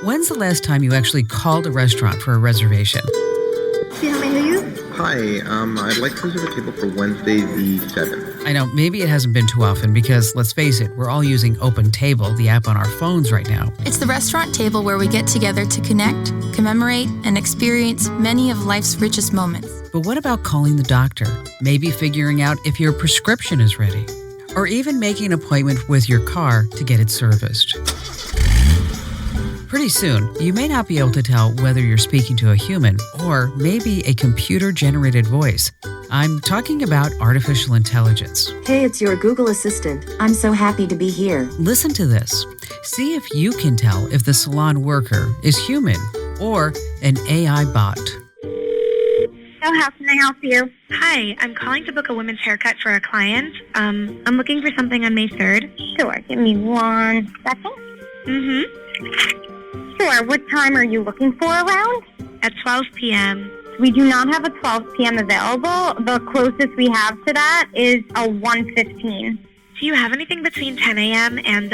When's the last time you actually called a restaurant for a reservation? See how many are you? Hi, I'd like to reserve a table for Wednesday the 7th. I know, maybe it hasn't been too often because, let's face it, we're all using Open Table, the app on our phones right now. It's the restaurant table where we get together to connect, commemorate, and experience many of life's richest moments. But what about calling the doctor? Maybe figuring out if your prescription is ready. Or even making an appointment with your car to get it serviced. Pretty soon, you may not be able to tell whether you're speaking to a human or maybe a computer-generated voice. I'm talking about artificial intelligence. Hey, it's your Google Assistant. I'm so happy to be here. Listen to this. See if you can tell if the salon worker is human or an AI bot. So how can I help you? Hi, I'm calling to book a women's haircut for a client. I'm looking for something on May 3rd. Sure, give me 1 second. Sure, what time are you looking for around? At 12 p.m. We do not have a 12 p.m. available. The closest we have to that is a 1:15. Do you have anything between 10 a.m. and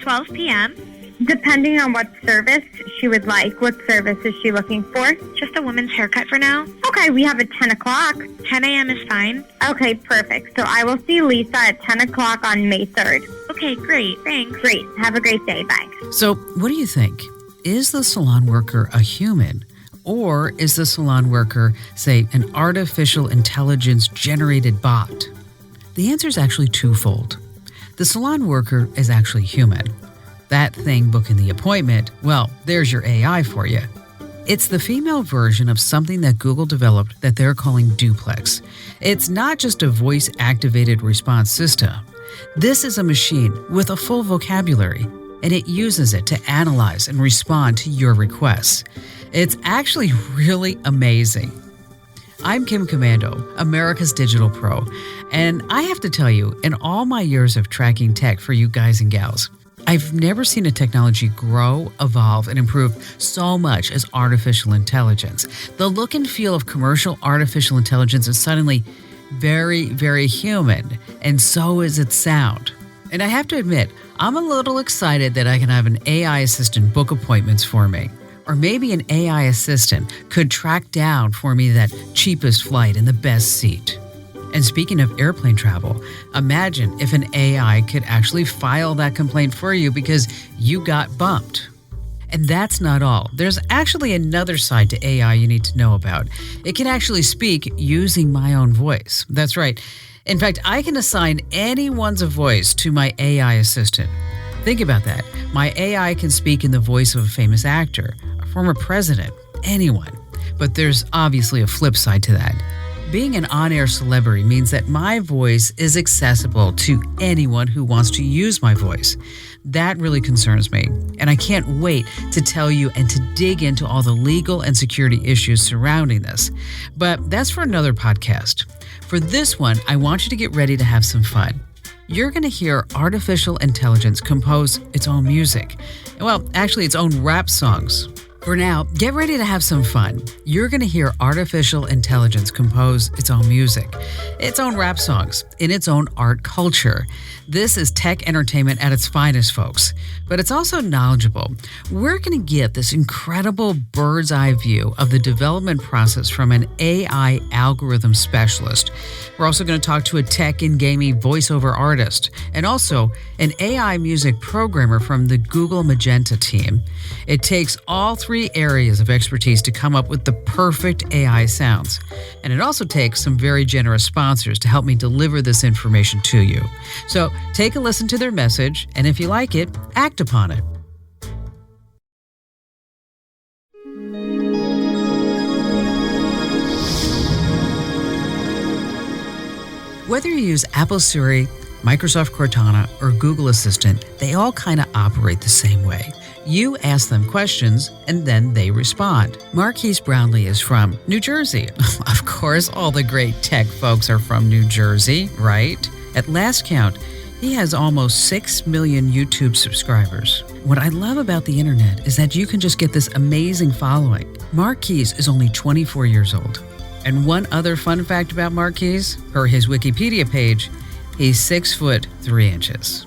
12 p.m.? Depending on what service she would like. What service is she looking for? Just a woman's haircut for now. Okay, we have at 10 o'clock. 10 a.m. is fine. Okay, perfect. So I will see Lisa at 10 o'clock on May 3rd. Okay, great. Thanks. Great. Have a great day. Bye. So, what do you think? Is the salon worker a human? Or is the salon worker, say, an artificial intelligence-generated bot? The answer is actually twofold. The salon worker is actually human. That thing booking the appointment, well, there's your AI for you. It's the female version of something that Google developed that they're calling Duplex. It's not just a voice-activated response system. This is a machine with a full vocabulary, and it uses it to analyze and respond to your requests. It's actually really amazing. I'm Kim Komando, America's Digital Pro, and I have to tell you, in all my years of tracking tech for you guys and gals, I've never seen a technology grow, evolve, and improve so much as artificial intelligence. The look and feel of commercial artificial intelligence is suddenly very, very human, and so is its sound. And I have to admit, I'm a little excited that I can have an AI assistant book appointments for me. Or maybe an AI assistant could track down for me that cheapest flight and the best seat. And speaking of airplane travel, imagine if an AI could actually file that complaint for you because you got bumped. And that's not all. There's actually another side to AI you need to know about. It can actually speak using my own voice. That's right. In fact, I can assign anyone's voice to my AI assistant. Think about that. My AI can speak in the voice of a famous actor, a former president, anyone. But there's obviously a flip side to that. Being an on-air celebrity means that my voice is accessible to anyone who wants to use my voice. That really concerns me, and I can't wait to tell you and to dig into all the legal and security issues surrounding this. But that's for another podcast. For this one, I want you to get ready to have some fun. You're going to hear artificial intelligence compose its own music. Well, actually, its own rap songs. For now, get ready to have some fun. You're going to hear artificial intelligence compose its own music, its own rap songs, in its own art culture. This is tech entertainment at its finest, folks. But it's also knowledgeable. We're going to get this incredible bird's eye view of the development process from an AI algorithm specialist. We're also going to talk to a tech and gaming voiceover artist and also an AI music programmer from the Google Magenta team. It takes all three areas of expertise to come up with the perfect AI sounds. And it also takes some very generous sponsors to help me deliver this information to you. So take a listen to their message, and if you like it, act upon it. Whether you use Apple Siri, Microsoft Cortana, or Google Assistant, they all kind of operate the same way. You ask them questions, and then they respond. Marquise Brownlee is from New Jersey. Of course, all the great tech folks are from New Jersey, right? At last count, he has almost 6 million YouTube subscribers. What I love about the internet is that you can just get this amazing following. Marquise is only 24 years old. And one other fun fact about Marquise, per his Wikipedia page, he's 6'3".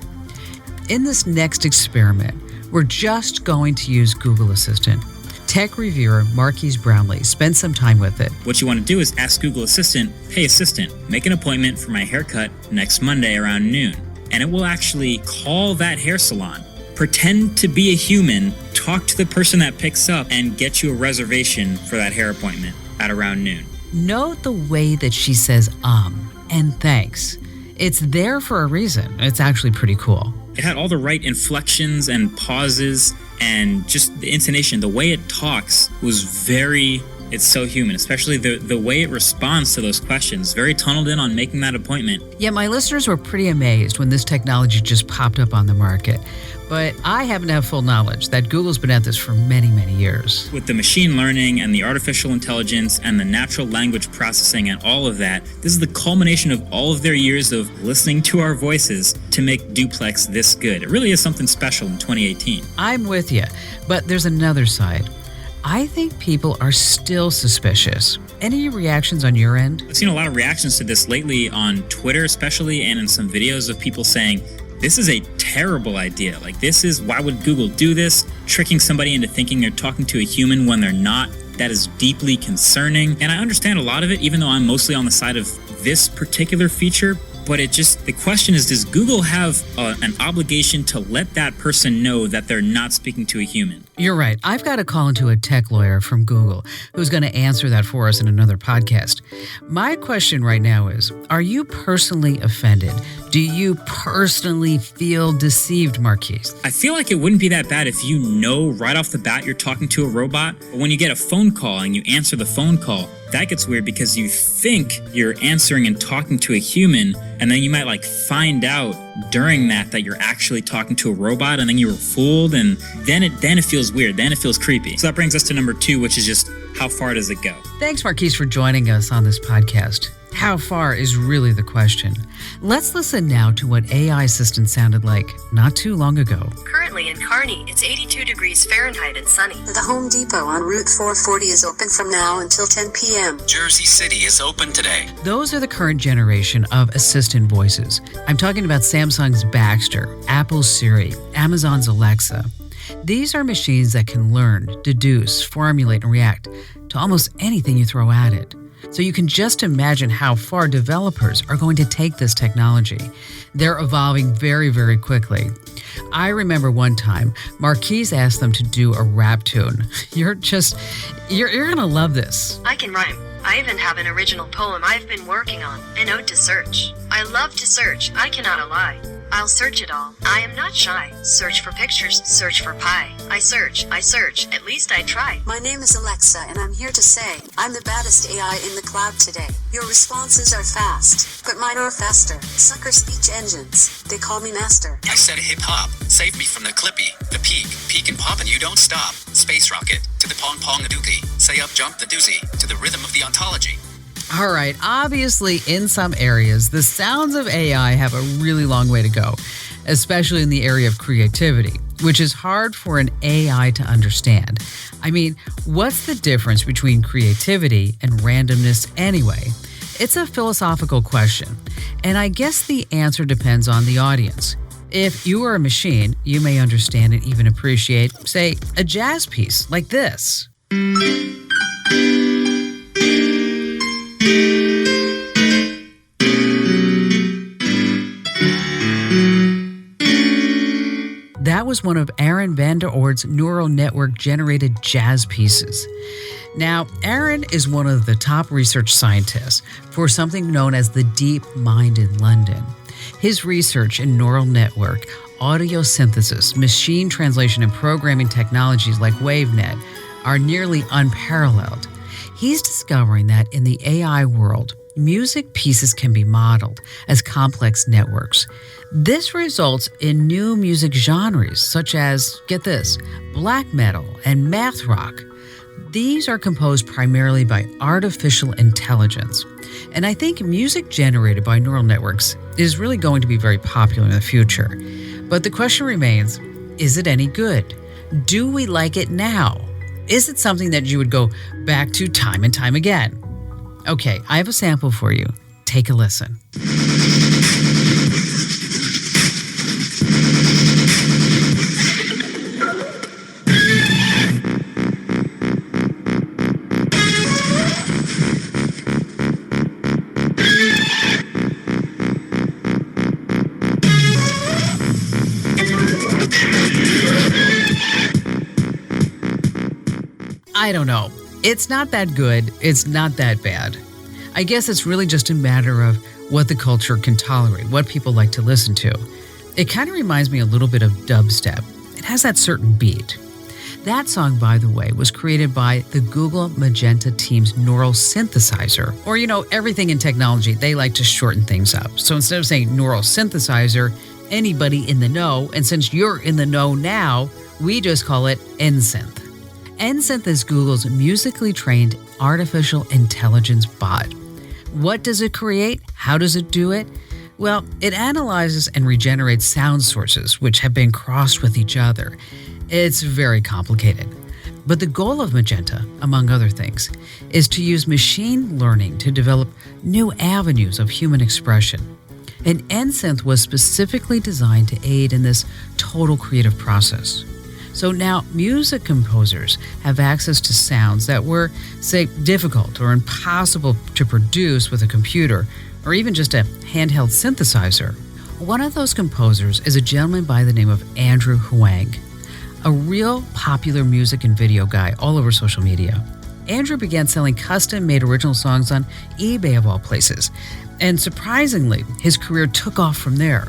In this next experiment, We're just going to use Google Assistant. Tech reviewer Marquise Brownlee spent some time with it. What you want to do is ask Google Assistant, hey Assistant, make an appointment for my haircut next Monday around noon. And it will actually call that hair salon, pretend to be a human, talk to the person that picks up, and get you a reservation for that hair appointment at around noon. Note the way that she says and thanks. It's there for a reason. It's actually pretty cool. It had all the right inflections and pauses, and just the intonation, the way it talks was it's so human, especially the way it responds to those questions. Very tunneled in on making that appointment. Yeah, my listeners were pretty amazed when this technology just popped up on the market. But I happen to have full knowledge that Google's been at this for many, many years. With the machine learning and the artificial intelligence and the natural language processing and all of that, this is the culmination of all of their years of listening to our voices to make Duplex this good. It really is something special in 2018. I'm with you, but there's another side. I think people are still suspicious. Any reactions on your end? I've seen a lot of reactions to this lately on Twitter especially, and in some videos of people saying, this is a terrible idea. Like, why would Google do this? Tricking somebody into thinking they're talking to a human when they're not. That is deeply concerning. And I understand a lot of it, even though I'm mostly on the side of this particular feature. But the question is, does Google have an obligation to let that person know that they're not speaking to a human? You're right. I've got to call into a tech lawyer from Google who's going to answer that for us in another podcast. My question right now is, are you personally offended? Do you personally feel deceived, Marquise? I feel like it wouldn't be that bad if you know right off the bat you're talking to a robot. But when you get a phone call and you answer the phone call, that gets weird because you think you're answering and talking to a human, and then you might find out during that you're actually talking to a robot, and then you were fooled, and then it feels weird. Then it feels creepy. So that brings us to number 2, which is just how far does it go? Thanks, Marquise, for joining us on this podcast. How far is really the question. Let's listen now to what AI assistant sounded like not too long ago. Currently in Kearney, it's 82 degrees Fahrenheit and sunny. The Home Depot on Route 440 is open from now until 10 p.m. Jersey City is open today. Those are the current generation of assistant voices. I'm talking about Samsung's Baxter, Apple's Siri, Amazon's Alexa. These are machines that can learn, deduce, formulate, and react to almost anything you throw at it. So you can just imagine how far developers are going to take this technology. They're evolving very, very quickly. I remember one time, Marquise asked them to do a rap tune. You're going to love this. I can rhyme. I even have an original poem I've been working on, an ode to search. I love to search, I cannot lie. I'll search it all. I am not shy. Search for pictures, search for pie. I search, at least I try. My name is Alexa, and I'm here to say, I'm the baddest AI in the cloud today. Your responses are fast, but mine are faster. Sucker speech engines. They call me master. I said hip hop. Save me from the clippy, the peak and pop and you don't stop. Space rocket, to the pong pong a dookie. Say up jump the doozy, to the rhythm of the ontology. All right, obviously in some areas, the sounds of AI have a really long way to go, especially in the area of creativity, which is hard for an AI to understand. I mean, what's the difference between creativity and randomness anyway? It's a philosophical question, and I guess the answer depends on the audience. If you are a machine, you may understand and even appreciate, say, a jazz piece like this. That was one of Aaron van der Oort's neural network generated jazz pieces. Now, Aaron is one of the top research scientists for something known as the Deep Mind in London. His research in neural network, audio synthesis, machine translation, and programming technologies like WaveNet are nearly unparalleled. He's discovering that in the AI world, music pieces can be modeled as complex networks. This results in new music genres such as, get this, black metal and math rock. These are composed primarily by artificial intelligence. And I think music generated by neural networks is really going to be very popular in the future. But the question remains, is it any good? Do we like it now? Is it something that you would go back to time and time again? Okay, I have a sample for you. Take a listen. I don't know. It's not that good. It's not that bad. I guess it's really just a matter of what the culture can tolerate, what people like to listen to. It kind of reminds me a little bit of dubstep. It has that certain beat. That song, by the way, was created by the Google Magenta team's neural synthesizer. Or, everything in technology, they like to shorten things up. So instead of saying neural synthesizer, anybody in the know, and since you're in the know now, we just call it NSYNC. NSYNC is Google's musically trained artificial intelligence bot. What does it create? How does it do it? Well, it analyzes and regenerates sound sources which have been crossed with each other. It's very complicated. But the goal of Magenta, among other things, is to use machine learning to develop new avenues of human expression. And NSYNC was specifically designed to aid in this total creative process. So now music composers have access to sounds that were, say, difficult or impossible to produce with a computer or even just a handheld synthesizer. One of those composers is a gentleman by the name of Andrew Huang, a real popular music and video guy all over social media. Andrew began selling custom-made original songs on eBay of all places, and surprisingly, his career took off from there.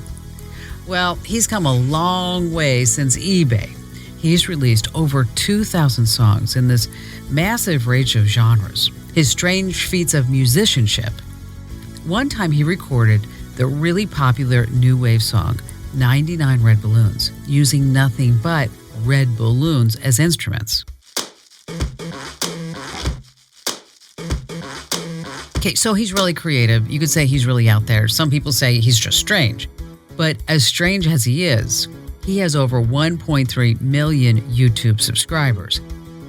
Well, he's come a long way since eBay. He's released over 2,000 songs in this massive range of genres, his strange feats of musicianship. One time he recorded the really popular new wave song, 99 Red Balloons, using nothing but red balloons as instruments. Okay, so he's really creative. You could say he's really out there. Some people say he's just strange. But as strange as he is, he has over 1.3 million YouTube subscribers.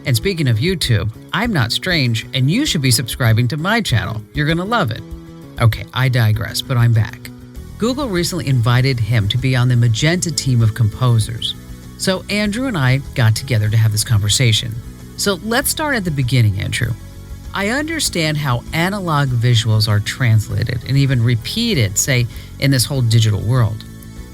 And speaking of YouTube, I'm not strange, and you should be subscribing to my channel. You're going to love it. Okay, I digress, but I'm back. Google recently invited him to be on the Magenta team of composers. So Andrew and I got together to have this conversation. So let's start at the beginning, Andrew. I understand how analog visuals are translated and even repeated, say, in this whole digital world.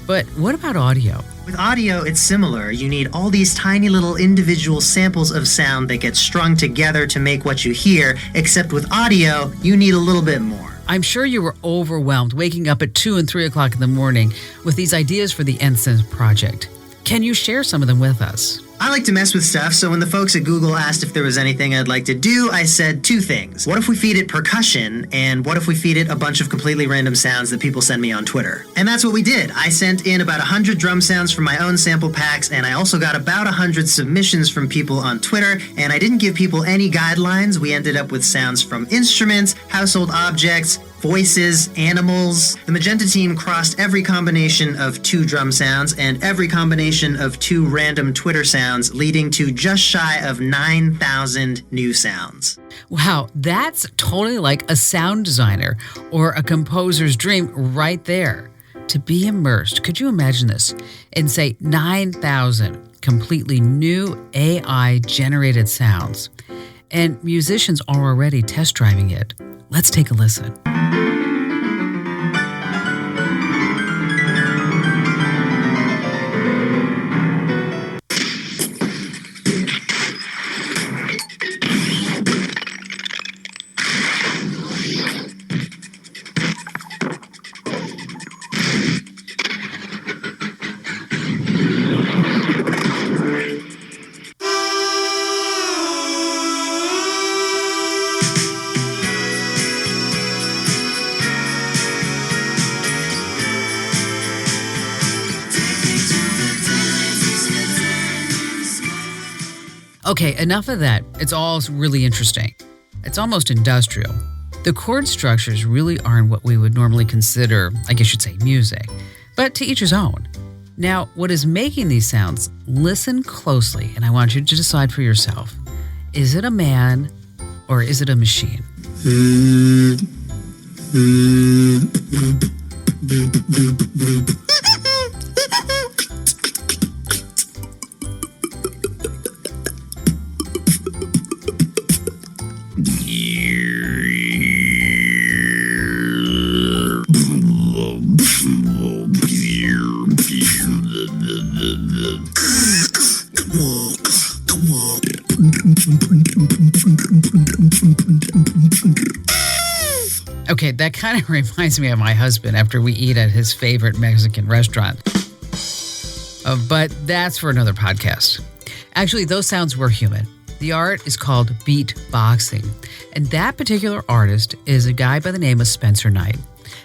But what about audio? With audio, it's similar. You need all these tiny little individual samples of sound that get strung together to make what you hear, except with audio, you need a little bit more. I'm sure you were overwhelmed waking up at 2 and 3 o'clock in the morning with these ideas for the NSYNC project. Can you share some of them with us? I like to mess with stuff, so when the folks at Google asked if there was anything I'd like to do, I said two things. What if we feed it percussion, and what if we feed it a bunch of completely random sounds that people send me on Twitter? And that's what we did. I sent in about 100 drum sounds from my own sample packs, and I also got about 100 submissions from people on Twitter, and I didn't give people any guidelines. We ended up with sounds from instruments, household objects, voices, animals. The Magenta team crossed every combination of 2 drum sounds and every combination of 2 random Twitter sounds, leading to just shy of 9,000 new sounds. Wow, that's totally like a sound designer or a composer's dream right there. To be immersed, could you imagine this? In, say, 9,000 completely new AI-generated sounds. And musicians are already test driving it. Let's take a listen. Okay, enough of that. It's all really interesting. It's almost industrial. The chord structures really aren't what we would normally consider, I guess you'd say, music. But to each his own. Now, what is making these sounds? Listen closely, and I want you to decide for yourself. Is it a man or is it a machine? Okay, that kind of reminds me of my husband after we eat at his favorite Mexican restaurant. But that's for another podcast. Actually, those sounds were human. The art is called beatboxing. And that particular artist is a guy by the name of Spencer Knight.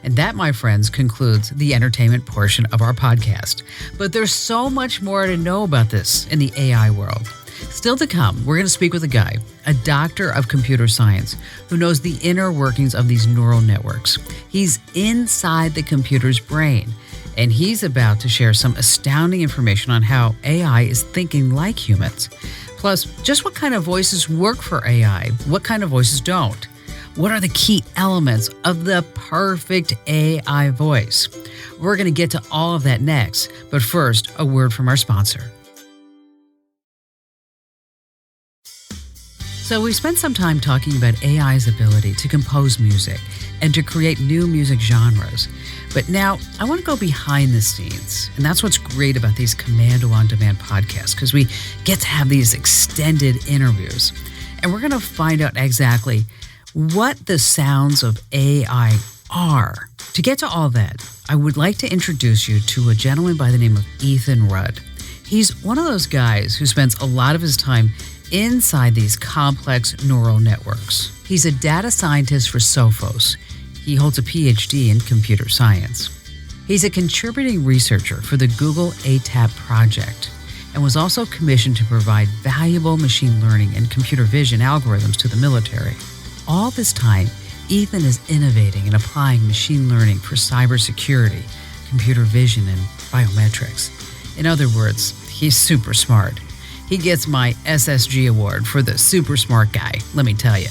And that, my friends, concludes the entertainment portion of our podcast. But there's so much more to know about this in the AI world. Still to come, we're going to speak with a guy, a doctor of computer science, who knows the inner workings of these neural networks. He's inside the computer's brain, and he's about to share some astounding information on how AI is thinking like humans. Plus, just what kind of voices work for AI, what kind of voices don't. What are the key elements of the perfect AI voice? We're going to get to all of that next, but first, a word from our sponsor. So we spent some time talking about AI's ability to compose music and to create new music genres. But now I want to go behind the scenes. And that's what's great about these Komando On Demand podcasts, because we get to have these extended interviews. And we're going to find out exactly what the sounds of AI are. To get to all that, I would like to introduce you to a gentleman by the name of Ethan Rudd. He's one of those guys who spends a lot of his time inside these complex neural networks. He's a data scientist for Sophos. He holds a PhD in computer science. He's a contributing researcher for the Google ATAP project and was also commissioned to provide valuable machine learning and computer vision algorithms to the military. All this time, Ethan is innovating and applying machine learning for cybersecurity, computer vision, and biometrics. In other words, he's super smart. He gets my SSG award for the super smart guy, let me tell you.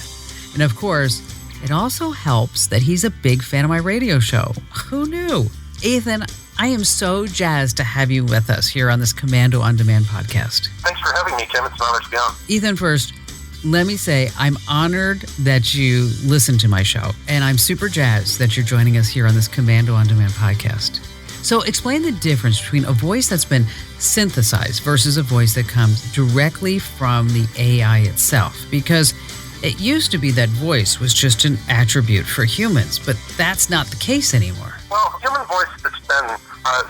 And of course, it also helps that he's a big fan of my radio show. Who knew? Ethan, I am so jazzed to have you with us here on this Komando On Demand podcast. Thanks for having me, Kim. It's an honor to be on. Ethan, first, let me say I'm honored that you listen to my show, and I'm super jazzed that you're joining us here on this Komando On Demand podcast. So explain the difference between a voice that's been synthesized versus a voice that comes directly from the AI itself, because it used to be that voice was just an attribute for humans, but that's not the case anymore. Well, human voice that's been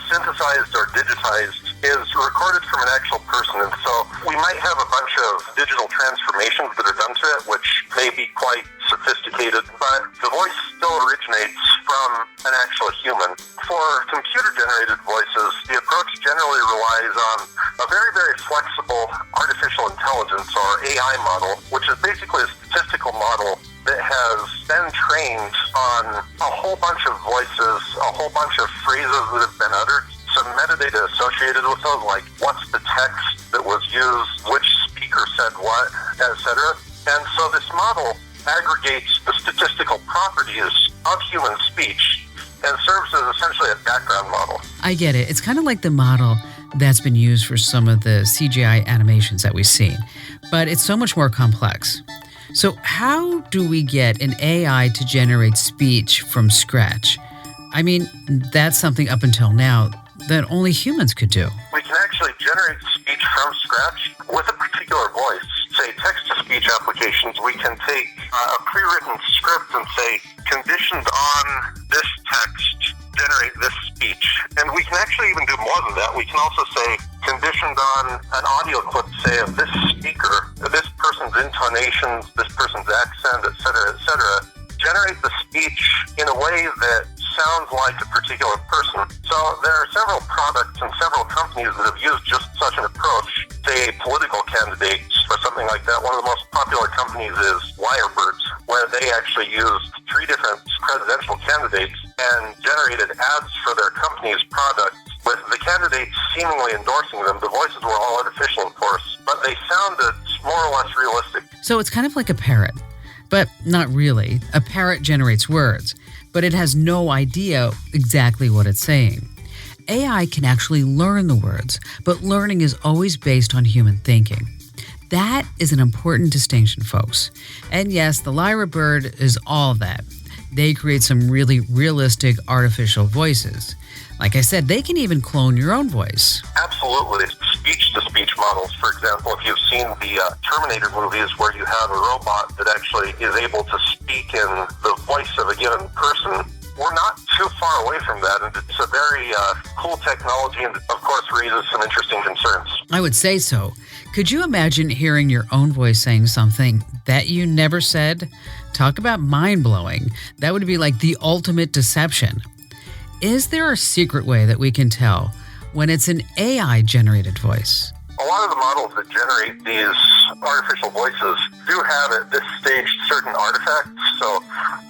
synthesized or digitized is recorded from an actual person, and so we might have a bunch of digital transformations that are done to it, which may be quite sophisticated, but the voice still originates from an actual human. For computer-generated voices, the approach generally relies on a very, very flexible artificial intelligence, or AI model, which is basically a statistical model that has been trained on a whole bunch of voices, a whole bunch of phrases that have been uttered, some metadata associated with those, like what's the text that was used, which speaker said what, etc. And so this model aggregates the statistical properties of human speech and serves as essentially a background model. I get it. It's kind of like the model that's been used for some of the CGI animations that we've seen, but it's so much more complex. So how do we get an AI to generate speech from scratch? I mean, that's something up until now that only humans could do. We can actually generate speech from scratch with a particular voice. Say text-to-speech applications, we can take a pre-written script and say, conditioned on this text, generate this speech. And we can actually even do more than that. We can also say, conditioned on an audio clip, say, of this speaker, this person's intonations, this person's accent, etc., generate the speech in a way that sounds like a particular person. So there are several products and several companies that have used just such an approach. Say political candidates or something like that. One of the most popular companies is Wirebirds, where they actually used 3 different presidential candidates and generated ads for their company's products with the candidates seemingly endorsing them. The voices were all artificial, of course, but they sounded more or less realistic. So it's kind of like a parrot, but not really. A parrot generates words, but it has no idea exactly what it's saying. AI can actually learn the words, but learning is always based on human thinking. That is an important distinction, folks. And yes, the Lyra bird is all of that. They create some really realistic artificial voices. Like I said, they can even clone your own voice. Absolutely. speech-to-speech models. For example, if you've seen the Terminator movies where you have a robot that actually is able to speak in the voice of a given person, we're not too far away from that, and it's a very cool technology, and of course raises some interesting concerns. I would say so. Could you imagine hearing your own voice saying something that you never said? Talk about mind-blowing. That would be like the ultimate deception. Is there a secret way that we can tell when it's an AI-generated voice? A lot of the models that generate these artificial voices do have at this stage certain artifacts, so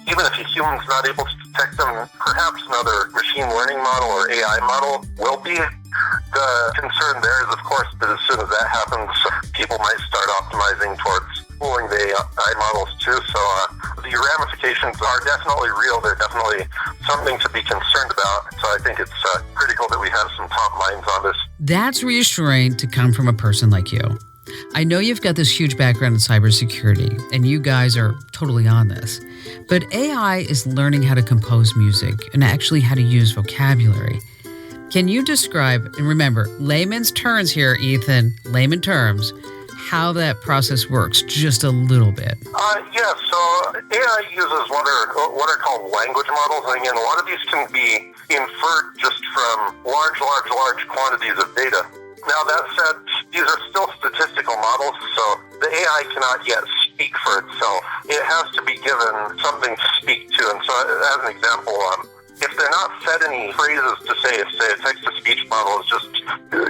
even if a human's not able to detect them, perhaps another machine learning model or AI model will be. The concern there is, of course, that as soon as that happens, people might start optimizing towards fooling the AI models too, so the ramifications are definitely real. They're definitely something to be concerned about, so I think it's critical that we have some top minds on this. That's reassuring to come from a person like you. I know you've got this huge background in cybersecurity, and you guys are totally on this. But AI is learning how to compose music and actually how to use vocabulary. Can you describe, and remember, layman's terms here, Ethan, layman terms, how that process works just a little bit? Yeah, so AI uses what are called language models, and again, a lot of these can be inferred just from large quantities of data. Now, that said, these are still statistical models, so the AI cannot yet speak for itself. It has to be given something to speak to, and so as an example, if they're not fed any phrases to say a text-to-speech model is just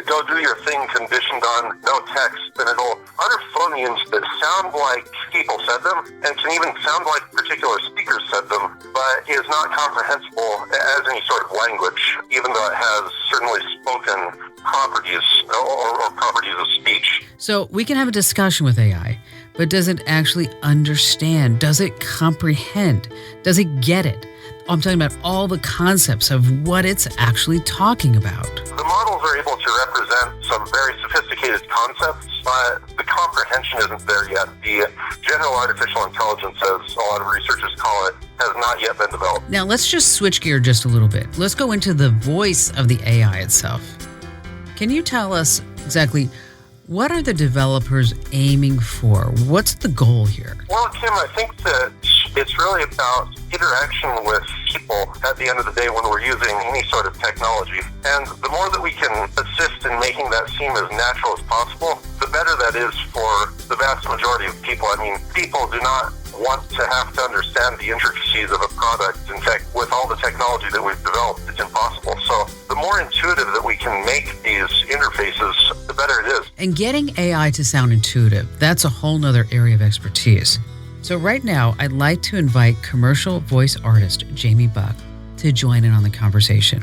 go do your thing conditioned on no text, then it'll utter phonemes that sound like people said them and can even sound like particular speakers said them, but is not comprehensible as any sort of language, even though it has certainly spoken properties or properties of speech. So we can have a discussion with AI, but does it actually understand? Does it comprehend? Does it get it? I'm talking about all the concepts of what it's actually talking about. The models are able to represent some very sophisticated concepts, but the comprehension isn't there yet. The general artificial intelligence, as a lot of researchers call it, has not yet been developed. Now let's just switch gear just a little bit. Let's go into the voice of the AI itself. Can you tell us exactly what are the developers aiming for? What's the goal here? Well, Kim, I think that it's really about interaction with people at the end of the day when we're using any sort of technology. And the more that we can assist in making that seem as natural as possible, the better that is for the vast majority of people. I mean, people do not want to have to understand the intricacies of a product. In fact, with all the technology that we've developed, it's impossible. So the more intuitive that we can make these interfaces, the better it is. And getting AI to sound intuitive, that's a whole nother area of expertise. So right now, I'd like to invite commercial voice artist Jamie Buck to join in on the conversation.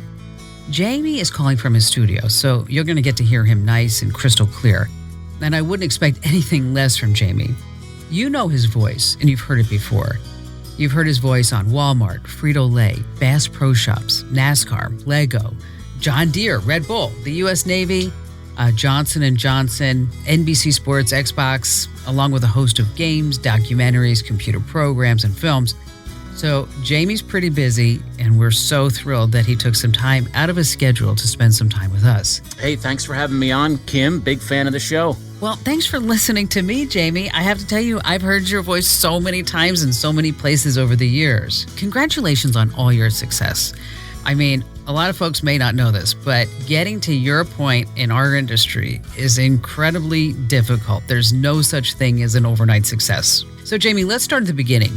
Jamie is calling from his studio, so you're going to get to hear him nice and crystal clear. And I wouldn't expect anything less from Jamie. You know his voice, and you've heard it before. You've heard his voice on Walmart, Frito-Lay, Bass Pro Shops, NASCAR, Lego, John Deere, Red Bull, the U.S. Navy, Johnson & Johnson, NBC Sports, Xbox, along with a host of games, documentaries, computer programs, and films. So Jamie's pretty busy, and we're so thrilled that he took some time out of his schedule to spend some time with us. Hey, thanks for having me on, Kim. Big fan of the show. Well, thanks for listening to me, Jamie. I have to tell you, I've heard your voice so many times in so many places over the years. Congratulations on all your success. I mean, a lot of folks may not know this, but getting to your point in our industry is incredibly difficult. There's no such thing as an overnight success. So, Jamie, let's start at the beginning.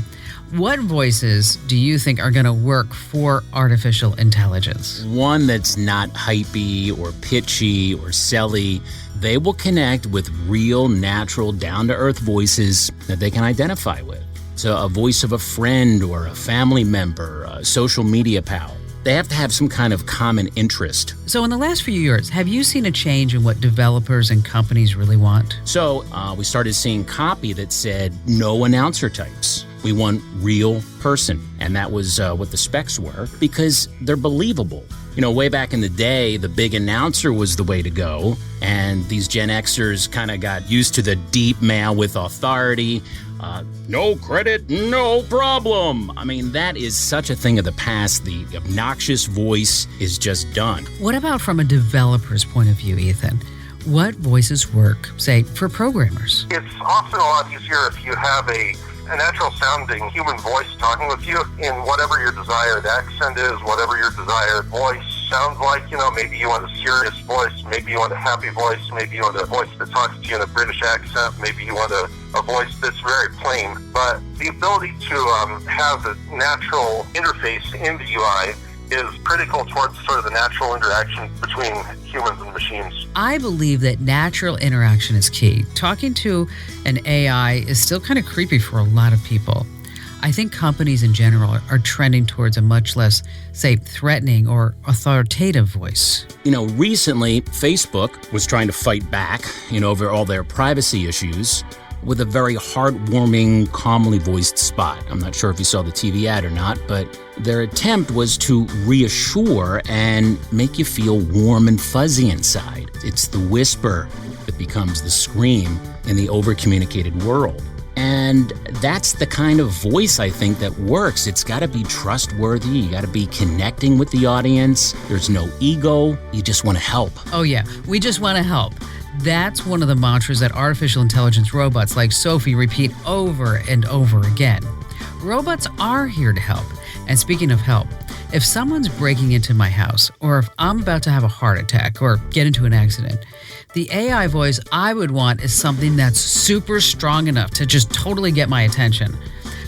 What voices do you think are going to work for artificial intelligence? One that's not hypey or pitchy or selly. They will connect with real, natural, down-to-earth voices that they can identify with. So a voice of a friend or a family member, a social media pal. They have to have some kind of common interest. So in the last few years, have you seen a change in what developers and companies really want? So we started seeing copy that said no announcer types. We want real person. And that was what the specs were because they're believable. You know, way back in the day, the big announcer was the way to go. And these Gen Xers kind of got used to the deep male with authority. No credit, no problem. I mean, that is such a thing of the past. The obnoxious voice is just done. What about from a developer's point of view, Ethan? what voices work, say, for programmers. It's often a lot easier if you have a natural sounding human voice talking with you in whatever your desired accent is, whatever your desired voice sounds like. Maybe you want a serious voice, maybe you want a happy voice, maybe you want a voice that talks to you in a British accent, maybe you want a voice that's very plain. But the ability to have a natural interface in the UI is critical towards sort of the natural interaction between humans and machines. I believe that natural interaction is key. Talking to an AI is still kind of creepy for a lot of people. I think companies in general are trending towards a much less, say, threatening or authoritative voice. Recently, Facebook was trying to fight back, over all their privacy issues with a very heartwarming, calmly voiced spot. I'm not sure if you saw the TV ad or not, but their attempt was to reassure and make you feel warm and fuzzy inside. It's the whisper that becomes the scream in the over-communicated world. And that's the kind of voice, I think, that works. It's got to be trustworthy. You got to be connecting with the audience. There's no ego. You just want to help. Oh, yeah. We just want to help. That's one of the mantras that artificial intelligence robots like Sophie repeat over and over again. Robots are here to help. And speaking of help, if someone's breaking into my house, or if I'm about to have a heart attack or get into an accident, the AI voice I would want is something that's super strong enough to just totally get my attention.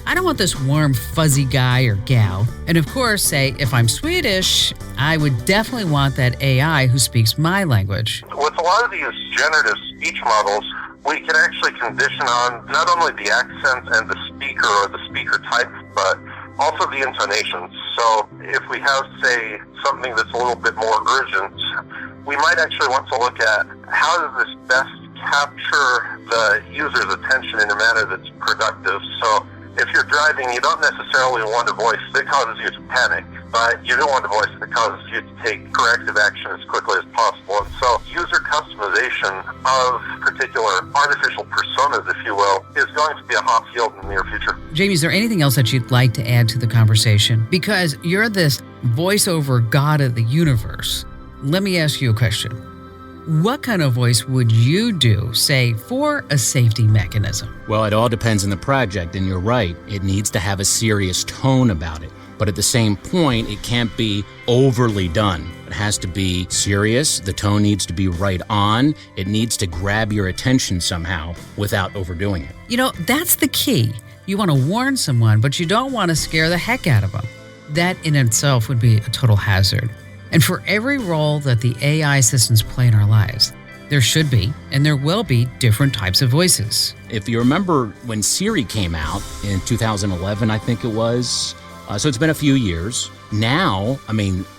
I don't want this warm, fuzzy guy or gal. And of course, say, if I'm Swedish, I would definitely want that AI who speaks my language. With a lot of these generative speech models, we can actually condition on not only the accent and the speaker or the speaker type, but also the intonations. So if we have, say, something that's a little bit more urgent, we might actually want to look at how does this best capture the user's attention in a manner that's productive. So if you're driving, you don't necessarily want a voice that causes you to panic, but you don't want a voice that causes you to take corrective action as quickly as possible. And so user customization of particular artificial personas, if you will, is going to be a hot field in the near future. Jamie, is there anything else that you'd like to add to the conversation? Because you're this voiceover god of the universe. Let me ask you a question. What kind of voice would you do, say, for a safety mechanism? Well, it all depends on the project, and you're right. It needs to have a serious tone about it. But at the same point, it can't be overly done. It has to be serious. The tone needs to be right on. It needs to grab your attention somehow without overdoing it. That's the key. You want to warn someone, but you don't want to scare the heck out of them. That in itself would be a total hazard. And for every role that the AI systems play in our lives, there should be, and there will be, different types of voices. If you remember when Siri came out in 2011, I think it was, so it's been a few years. Now,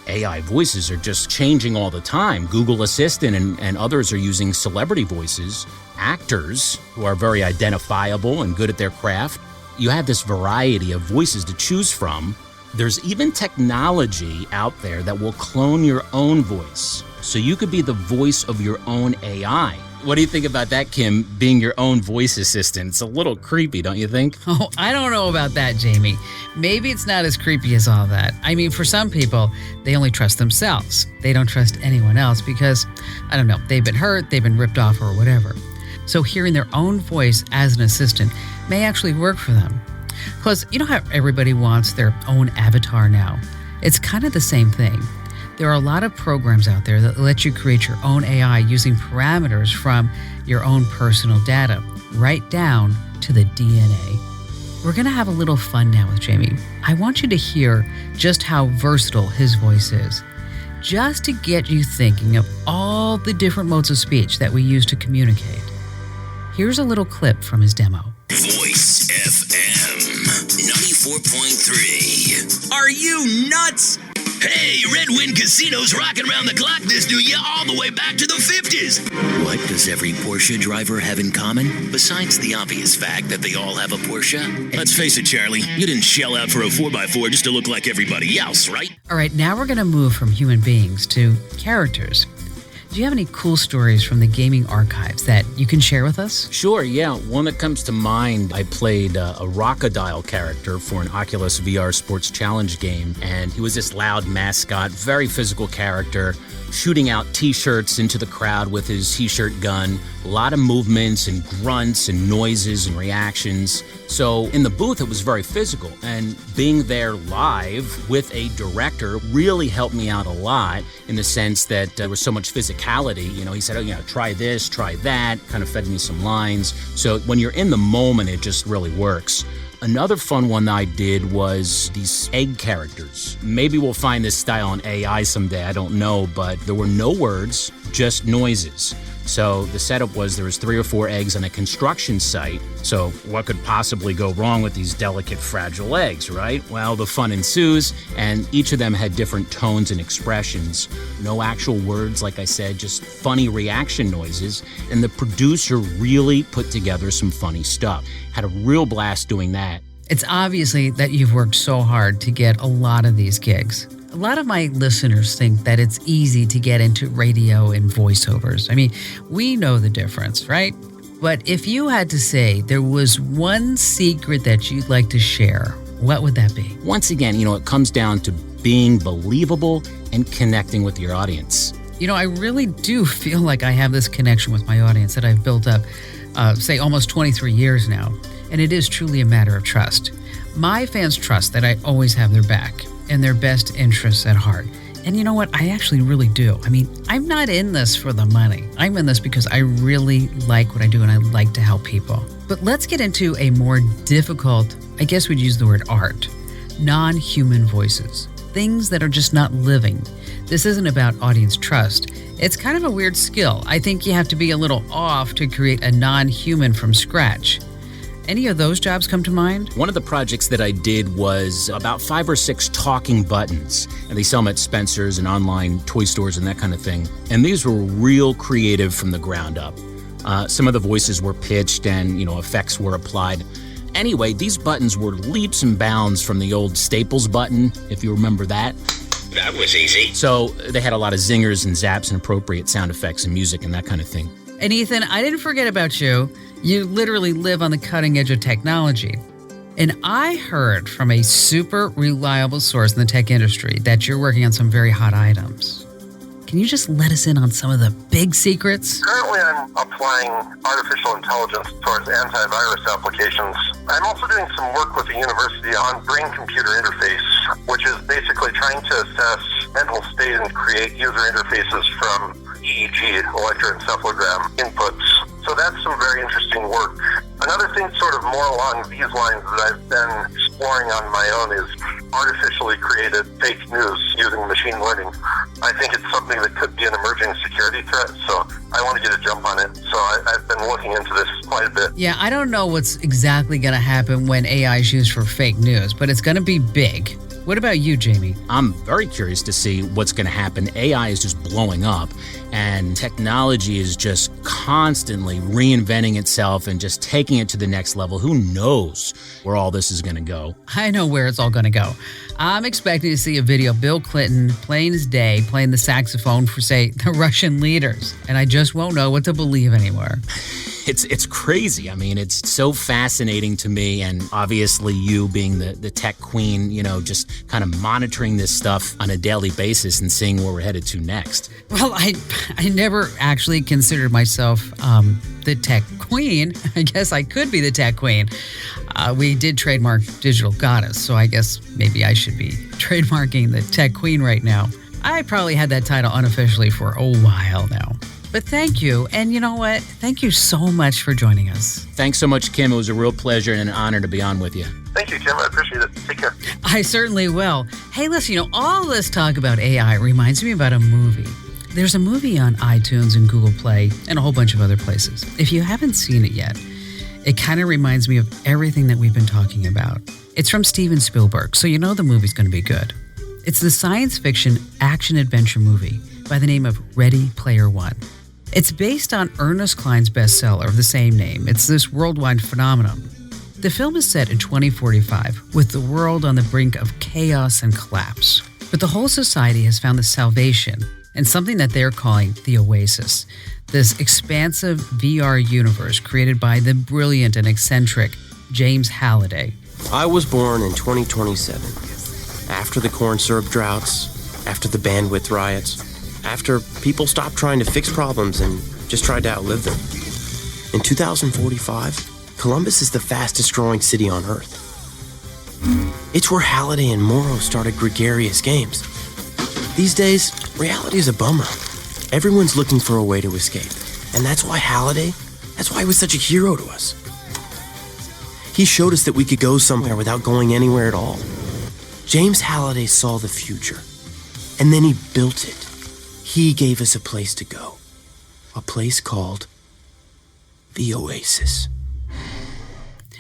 AI voices are just changing all the time. Google Assistant and others are using celebrity voices, actors who are very identifiable and good at their craft. You have this variety of voices to choose from. There's even technology out there that will clone your own voice, so you could be the voice of your own AI. What do you think about that, Kim, being your own voice assistant? It's a little creepy, don't you think? Oh, I don't know about that, Jamie. Maybe it's not as creepy as all that. For some people, they only trust themselves. They don't trust anyone else because, I don't know, they've been hurt, they've been ripped off, or whatever. So hearing their own voice as an assistant may actually work for them. Plus, you know how everybody wants their own avatar now? It's kind of the same thing. There are a lot of programs out there that let you create your own AI using parameters from your own personal data, right down to the DNA. We're going to have a little fun now with Jamie. I want you to hear just how versatile his voice is, just to get you thinking of all the different modes of speech that we use to communicate. Here's a little clip from his demo. Voice FM 94.3. Are you nuts? Hey, Red Wind Casino's rocking around the clock this new year all the way back to the 50s. What does every Porsche driver have in common? Besides the obvious fact that they all have a Porsche? Let's face it, Charlie, you didn't shell out for a 4x4 just to look like everybody else, right? All right, now we're going to move from human beings to characters. Do you have any cool stories from the gaming archives that you can share with us? Sure, yeah. One that comes to mind, I played a Rockadile character for an Oculus VR Sports Challenge game, and he was this loud mascot, very physical character. shooting out T-shirts into the crowd with his T-shirt gun. A lot of movements and grunts and noises and reactions. So in the booth, it was very physical. And being there live with a director really helped me out a lot in the sense that there was so much physicality. You know, he said, try this, try that, kind of fed me some lines. So when you're in the moment, it just really works. Another fun one that I did was these egg characters. Maybe we'll find this style on AI someday, I don't know, but there were no words, just noises. So the setup was there was 3 or 4 eggs on a construction site. So what could possibly go wrong with these delicate, fragile eggs, right? Well, the fun ensues, and each of them had different tones and expressions. No actual words, like I said, just funny reaction noises. And the producer really put together some funny stuff. Had a real blast doing that. It's obviously that you've worked so hard to get a lot of these gigs. A lot of my listeners think that it's easy to get into radio and voiceovers. I mean, we know the difference, right? But if you had to say there was one secret that you'd like to share, what would that be? Once again, it comes down to being believable and connecting with your audience. I really do feel like I have this connection with my audience that I've built up, say, almost 23 years now. And it is truly a matter of trust. My fans trust that I always have their back and their best interests at heart. And you know what? I actually really do. I mean, I'm not in this for the money. I'm in this because I really like what I do and I like to help people. But let's get into a more difficult, I guess we'd use the word art, non-human voices, things that are just not living. This isn't about audience trust. It's kind of a weird skill. I think you have to be a little off to create a non-human from scratch. Any of those jobs come to mind? One of the projects that I did was about 5 or 6 talking buttons. And they sell them at Spencer's and online toy stores and that kind of thing. And these were real creative from the ground up. Some of the voices were pitched and, effects were applied. Anyway, these buttons were leaps and bounds from the old Staples button, if you remember that. That was easy. So they had a lot of zingers and zaps and appropriate sound effects and music and that kind of thing. And Ethan, I didn't forget about you. You literally live on the cutting edge of technology. And I heard from a super reliable source in the tech industry that you're working on some very hot items. Can you just let us in on some of the big secrets? Currently, I'm applying artificial intelligence towards antivirus applications. I'm also doing some work with the university on brain-computer interface, which is basically trying to assess mental state and create user interfaces from EEG, electroencephalogram inputs. So that's some very interesting work. Another thing sort of more along these lines that I've been exploring on my own is artificially created fake news using machine learning. I think it's something that could be an emerging security threat, so I want to get a jump on it. So I've been looking into this quite a bit. Yeah, I don't know what's exactly going to happen when AI is used for fake news, but it's going to be big. What about you, Jamie? I'm very curious to see what's going to happen. AI is just blowing up, and technology is just constantly reinventing itself and just taking it to the next level. Who knows where all this is going to go? I know where it's all going to go. I'm expecting to see a video of Bill Clinton plain as day playing the saxophone for, say, the Russian leaders, and I just won't know what to believe anymore. It's crazy. I mean, it's so fascinating to me, and obviously you being the tech queen, just kind of monitoring this stuff on a daily basis and seeing where we're headed to next. Well, I never actually considered myself the tech queen. I guess I could be the tech queen. We did trademark Digital Goddess, so I guess maybe I should be trademarking the tech queen right now. I probably had that title unofficially for a while now. But thank you. And you know what? Thank you so much for joining us. Thanks so much, Kim. It was a real pleasure and an honor to be on with you. Thank you, Kim. I appreciate it. Take care. I certainly will. Hey, listen, all this talk about AI reminds me about a movie. There's a movie on iTunes and Google Play and a whole bunch of other places. If you haven't seen it yet, it kind of reminds me of everything that we've been talking about. It's from Steven Spielberg, so you know the movie's going to be good. It's the science fiction action-adventure movie by the name of Ready Player One. It's based on Ernest Cline's bestseller of the same name. It's this worldwide phenomenon. The film is set in 2045 with the world on the brink of chaos and collapse. But the whole society has found the salvation in something that they're calling the Oasis, this expansive VR universe created by the brilliant and eccentric James Halliday. I was born in 2027. After the corn syrup droughts, after the bandwidth riots, after people stopped trying to fix problems and just tried to outlive them. In 2045, Columbus is the fastest growing city on Earth. It's where Halliday and Morrow started gregarious games. These days, reality is a bummer. Everyone's looking for a way to escape. And that's why he was such a hero to us. He showed us that we could go somewhere without going anywhere at all. James Halliday saw the future, and then he built it. He gave us a place to go. A place called the Oasis.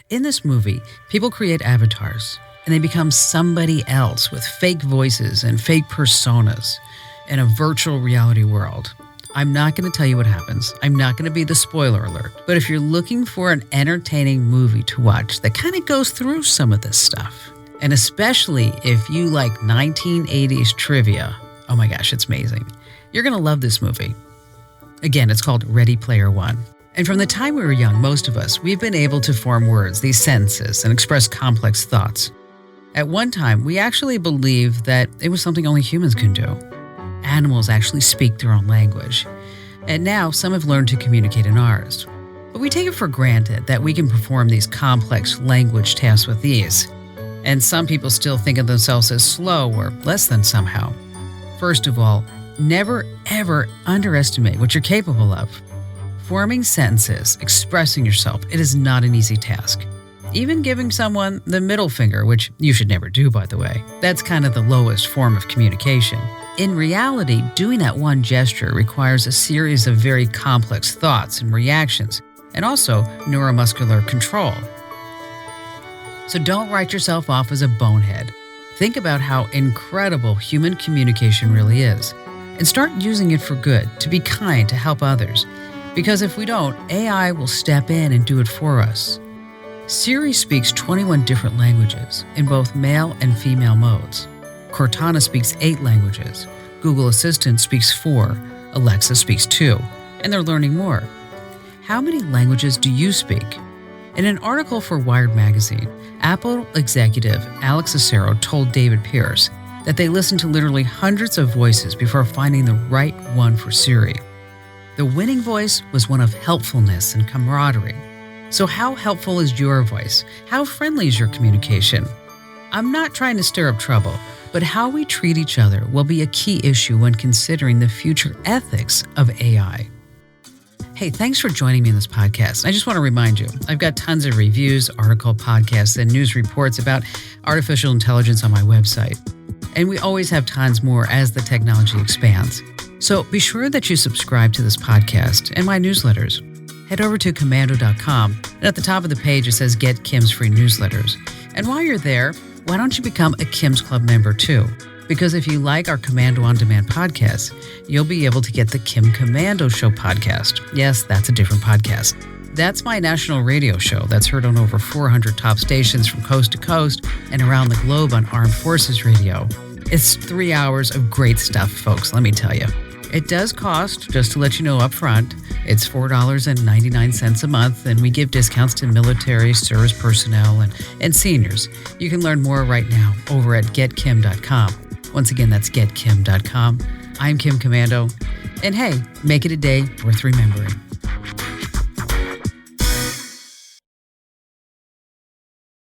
In this movie, people create avatars, and they become somebody else with fake voices and fake personas in a virtual reality world. I'm not going to tell you what happens. I'm not going to be the spoiler alert. But if you're looking for an entertaining movie to watch that kind of goes through some of this stuff, and especially if you like 1980s trivia, oh my gosh, it's amazing. You're going to love this movie. Again, it's called Ready Player One. And from the time we were young, most of us, we've been able to form words, these sentences, and express complex thoughts. At one time, we actually believed that it was something only humans can do. Animals actually speak their own language. And now some have learned to communicate in ours. But we take it for granted that we can perform these complex language tasks with ease. And some people still think of themselves as slow or less than somehow. First of all, never ever underestimate what you're capable of. Forming sentences, expressing yourself, it is not an easy task. Even giving someone the middle finger, which you should never do, by the way, that's kind of the lowest form of communication. In reality, doing that one gesture requires a series of very complex thoughts and reactions, and also neuromuscular control. So don't write yourself off as a bonehead. Think about how incredible human communication really is, and start using it for good, to be kind, to help others. Because if we don't, AI will step in and do it for us. Siri speaks 21 different languages in both male and female modes. Cortana speaks 8 languages. Google Assistant speaks 4. Alexa speaks 2. And they're learning more. How many languages do you speak? In an article for Wired magazine, Apple executive Alex Acero told David Pierce that they listened to literally hundreds of voices before finding the right one for Siri. The winning voice was one of helpfulness and camaraderie. So how helpful is your voice? How friendly is your communication? I'm not trying to stir up trouble, but how we treat each other will be a key issue when considering the future ethics of AI. Hey, thanks for joining me in this podcast. I just want to remind you, I've got tons of reviews, article, podcasts, and news reports about artificial intelligence on my website. And we always have tons more as the technology expands. So be sure that you subscribe to this podcast and my newsletters. Head over to Komando.com, and at the top of the page it says Get Kim's Free Newsletters. And while you're there, why don't you become a Kim's Club member too? Because if you like our Komando On Demand podcast, you'll be able to get the Kim Komando Show podcast. Yes, that's a different podcast. That's my national radio show that's heard on over 400 top stations from coast to coast and around the globe on Armed Forces Radio. It's 3 hours of great stuff, folks, let me tell you. It does cost, just to let you know up front, it's $4.99 a month, and we give discounts to military, service personnel, and seniors. You can learn more right now over at getkim.com. Once again, that's getkim.com. I'm Kim Komando, and hey, make it a day worth remembering.